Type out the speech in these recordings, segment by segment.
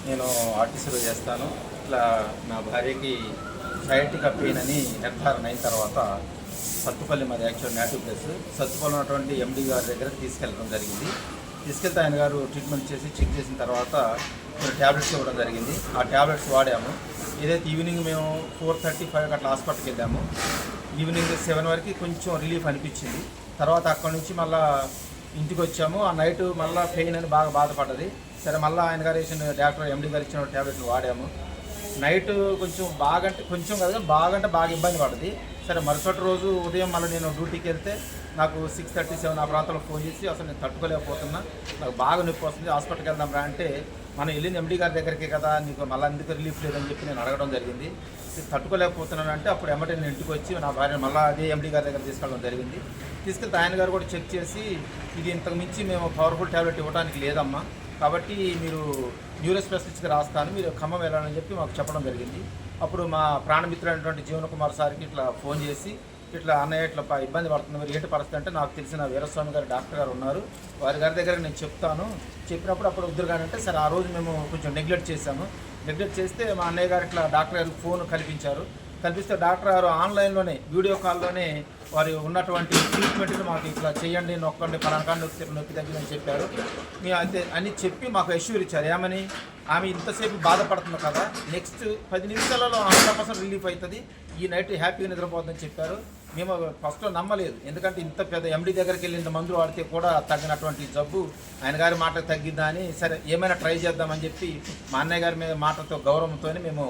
నేను ఆర్టీసీలో చేస్తాను. ఇట్లా నా భార్యకి సయాటికా పెయిన్ అని నిర్ధారణ అయిన తర్వాత సత్తుపల్లి మాది యాక్చువల్ నేటివ్ ప్లేస్. సత్తుపల్లి ఉన్నటువంటి ఎండి గారి దగ్గరకు తీసుకెళ్ళడం జరిగింది. తీసుకెళ్తే ఆయన గారు ట్రీట్మెంట్ చేసి చెక్ చేసిన తర్వాత కొన్ని ట్యాబ్లెట్స్ ఇవ్వడం జరిగింది. ఆ ట్యాబ్లెట్స్ వాడాము. ఏదైతే ఈవినింగ్ మేము 4:35 అట్లా హాస్పిటల్కి వెళ్ళాము. ఈవినింగ్ 7 వరకు కొంచెం రిలీఫ్ అనిపించింది. తర్వాత అక్కడి నుంచి మళ్ళీ ఇంటికి వచ్చాము. ఆ నైట్ మళ్ళీ పెయిన్ అని బాగా బాధపడ్డది. సరే మళ్ళీ ఆయన గారు వేసిన డాక్టర్ ఎండి గారు ఇచ్చిన ట్యాబ్లెట్లు వాడాము. నైట్ కొంచెం బాగా అంటే కొంచెం కాదు కానీ బాగా ఇబ్బంది పడ్డది. సరే మరుసటి రోజు ఉదయం మళ్ళీ నేను డ్యూటీకి వెళ్తే నాకు 6:37 ఆ ప్రాంతంలో ఫోన్ చేసి అసలు నేను తట్టుకోలేకపోతున్నా, నాకు బాగా నొప్పి వస్తుంది, హాస్పిటల్కి వెళ్దాం రా అంటే మనం వెళ్ళింది ఎండి గారి దగ్గరికి కదా, నీకు మళ్ళీ ఎందుకు రిలీఫ్ లేదని చెప్పి నేను అడగడం జరిగింది. తట్టుకోలేకపోతున్నాను అంటే అప్పుడు ఎమ్మటే నేను ఇంటికి వచ్చి నా భార్య మళ్ళీ అదే ఎండి గారి దగ్గర తీసుకెళ్ళడం జరిగింది. తీసుకెళ్తే ఆయన గారు కూడా చెక్ చేసి ఇది ఇంతకు మించి మేము పవర్ఫుల్ ట్యాబ్లెట్ ఇవ్వడానికి లేదమ్మా, కాబట్టి మీరు న్యూరో స్పెషలిస్ట్కి రాస్తాను, మీరు ఖమ్మం వెళ్ళాలని చెప్పి మాకు చెప్పడం జరిగింది. అప్పుడు మా ప్రాణమిత్రుడైనటువంటి జీవన్ కుమార్ సార్కి ఇట్లా ఫోన్ చేసి ఇట్లా అన్నయ్య ఇట్లా ఇబ్బంది పడుతుంది, మరి ఏంటి పరిస్థితి అంటే నాకు తెలిసిన వీరస్వామి గారు డాక్టర్ గారు ఉన్నారు, వారి గారి దగ్గర నేను చెప్తాను, చెప్పినప్పుడు అప్పుడు వద్దురు కానీ అంటే సరే ఆ రోజు మేము కొంచెం నెగ్లెక్ట్ చేశాము. నెగ్లెక్ట్ చేస్తే మా అన్నయ్య గారు ఇట్లా డాక్టర్ గారికి ఫోన్ కల్పిస్తే డాక్టర్ గారు ఆన్లైన్లోనే వీడియో కాల్లోనే వారు ఉన్నటువంటి ట్రీట్మెంట్ని మాకు ఇట్లా చేయండి, నొక్కండి, పలానా నొప్పి తగ్గిందని చెప్పారు. మేము అయితే అని చెప్పి మాకు అష్యూర్ ఇచ్చారు. ఏమని, ఆమె ఇంతసేపు బాధపడుతుంది కదా, నెక్స్ట్ 10 నిమిషాలలో 100% రిలీఫ్ అవుతుంది, ఈ నైట్ హ్యాపీగా నిద్రపోతుందని చెప్పారు. మేము ఫస్ట్లో నమ్మలేదు, ఎందుకంటే ఇంత పెద్ద ఎండి దగ్గరికి వెళ్ళి ఇంత మందులు వాడితే కూడా తగ్గినటువంటి జబ్బు ఆయన గారి మాట తగ్గిద్దా అని సరే ఏమైనా ట్రై చేద్దామని చెప్పి మా అన్నయ్య గారి మీద మాటతో గౌరవంతో మేము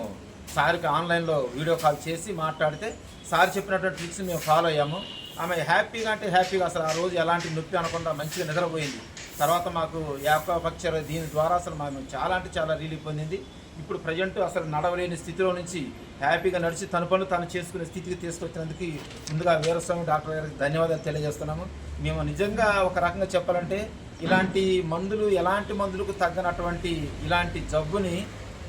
సార్కి ఆన్లైన్లో వీడియో కాల్ చేసి మాట్లాడితే సార్ చెప్పినటువంటి ట్రిక్స్ మేము ఫాలో అయ్యాము. ఆమె హ్యాపీగా అంటే హ్యాపీగా అసలు ఆ రోజు ఎలాంటి నొప్పి అనకుండా మంచిగా నిద్రపోయింది. తర్వాత మాకు యాక్వాపక్చర్ దీని ద్వారా అసలు మేము చాలా అంటే చాలా రిలీఫ్ పొందింది. ఇప్పుడు ప్రజెంట్ అసలు నడవలేని స్థితిలో నుంచి హ్యాపీగా నడిచి తన పనులు తను చేసుకునే స్థితికి తీసుకొచ్చినందుకు ముందుగా వీరస్వామి డాక్టర్ గారికి ధన్యవాదాలు తెలియజేస్తున్నాము. మేము నిజంగా ఒక రకంగా చెప్పాలంటే ఇలాంటి మందులు ఎలాంటి మందులకు తగ్గనటువంటి ఇలాంటి జబ్బుని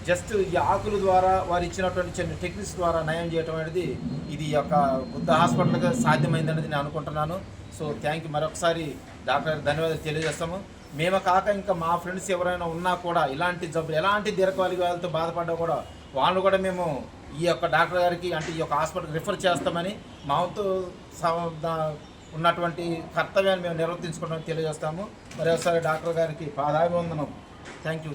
జస్ట్ ఈ ఆకుల ద్వారా వారు ఇచ్చినటువంటి చిన్న టెక్నిక్స్ ద్వారా నయం చేయడం అనేది ఇది యొక్క బుద్ధ హాస్పిటల్గా సాధ్యమైందనేది నేను అనుకుంటున్నాను. సో థ్యాంక్ యూ, మరొకసారి డాక్టర్ ధన్యవాదాలు తెలియజేస్తాము. మేము కాక ఇంకా మా ఫ్రెండ్స్ ఎవరైనా ఉన్నా కూడా ఇలాంటి జబ్బులు ఎలాంటి దీర్ఘకాలిక వ్యాధులతో బాధపడ్డా కూడా వాళ్ళు కూడా మేము ఈ యొక్క డాక్టర్ గారికి అంటే ఈ యొక్క హాస్పిటల్కి రిఫర్ చేస్తామని మా వంతు ఉన్నటువంటి కర్తవ్యాన్ని మేము నిర్వర్తించుకోవడానికి తెలియజేస్తాము. మరోసారి డాక్టర్ గారికి పాదాభివందనం. Thank you.